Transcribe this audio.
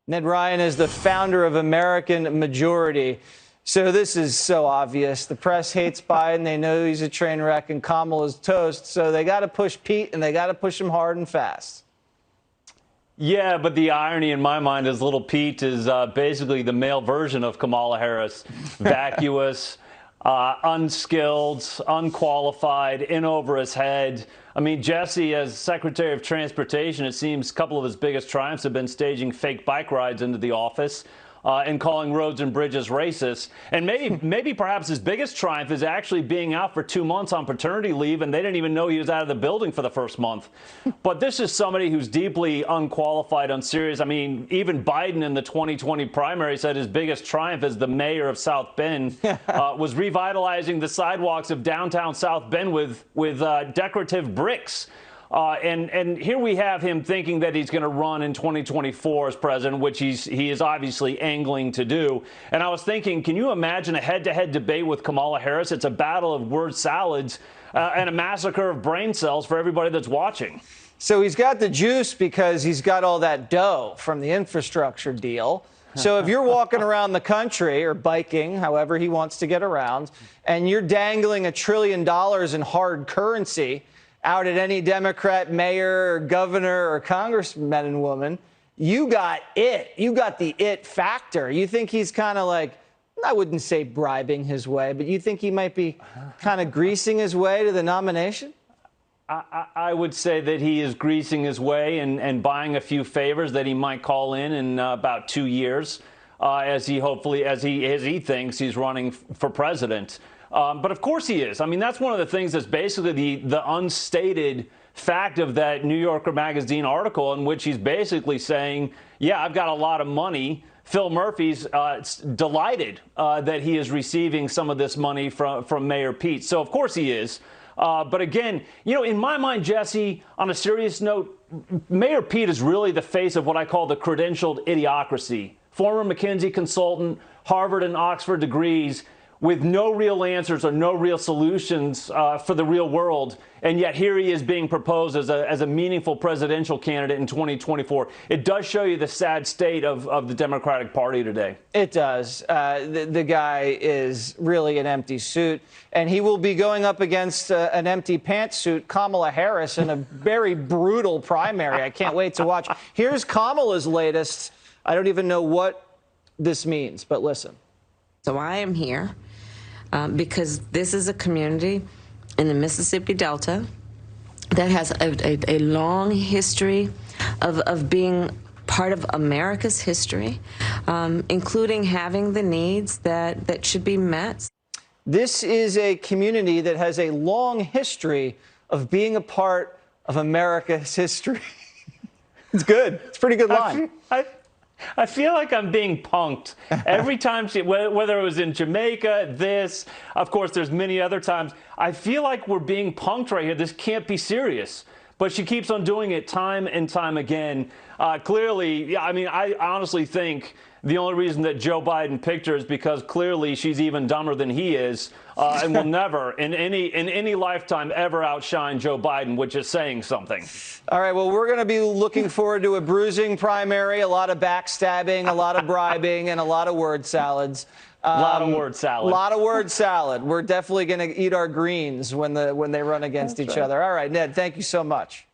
Ned Ryun is the founder of American Majority. So this is so obvious. The press hates Biden. They know he's a train wreck and Kamala's toast. So they got to push Pete, and they got to push him hard and fast. Yeah, but the irony in my mind is little Pete is basically the male version of Kamala Harris. Vacuous, unskilled, unqualified, in over his head. I mean, Jesse, as Secretary of Transportation, it seems a couple of his biggest triumphs have been staging fake bike rides into the office and calling roads and bridges racist. And maybe perhaps his biggest triumph is actually being out for 2 months on paternity leave, and they didn't even know he was out of the building for the first month. But this is somebody who's deeply unqualified, unserious. I mean, even Biden in the 2020 primary said his biggest triumph as the mayor of South Bend was revitalizing the sidewalks of downtown South Bend with decorative bricks. And here we have him thinking that he's going to run in 2024 as president, which he is obviously angling to do. And I was thinking, can you imagine a head-to-head debate with Kamala Harris? It's a battle of word salads and a massacre of brain cells for everybody that's watching. So he's got the juice because he's got all that dough from the infrastructure deal. So if you're walking around the country or biking, however he wants to get around, and you're dangling $1 trillion in hard currency out at any Democrat mayor or governor or congressman and woman, you got it. You got the it factor. You think he's kind of like, I wouldn't say bribing his way, but you think he might be kind of greasing his way to the nomination? I would say that he is greasing his way and buying a few favors that he might call in about 2 years as he thinks he's running for president. But of course he is. I mean, that's one of the things that's basically the unstated fact of that New Yorker magazine article in which he's basically saying, yeah, I've got a lot of money. Phil Murphy's delighted that he is receiving some of this money from Mayor Pete. So of course he is. But again, you know, in my mind, Jesse, on a serious note, Mayor Pete is really the face of what I call the credentialed idiocracy. Former McKinsey consultant, Harvard and Oxford degrees, with no real answers or no real solutions for the real world. And yet here he is being proposed as a meaningful presidential candidate in 2024. It does show you the sad state of the Democratic Party today. It does. The guy is really an empty suit, and he will be going up against an empty pantsuit, Kamala Harris, in a very brutal primary. I can't wait to watch. Here's Kamala's latest. I don't even know what this means, but listen. So I am here because this is a community in the Mississippi Delta that has a long history of being part of America's history, including having the needs that should be met. This is a community that has a long history of being a part of America's history. It's good. It's a pretty good line. I feel like I'm being punked every time whether it was in Jamaica, of course, there's many other times. I feel like we're being punked right here. This can't be serious. But she keeps on doing it time and time again. Clearly, I mean, I honestly think the only reason that Joe Biden picked her is because clearly she's even dumber than he is and will never in any lifetime ever outshine Joe Biden, which is saying something. All right, well, we're going to be looking forward to a bruising primary, a lot of backstabbing, a lot of bribing, and a lot of word salads. A lot of word salad. A lot of word salad. We're definitely going to eat our greens when they run against each other. All right, Ned, thank you so much.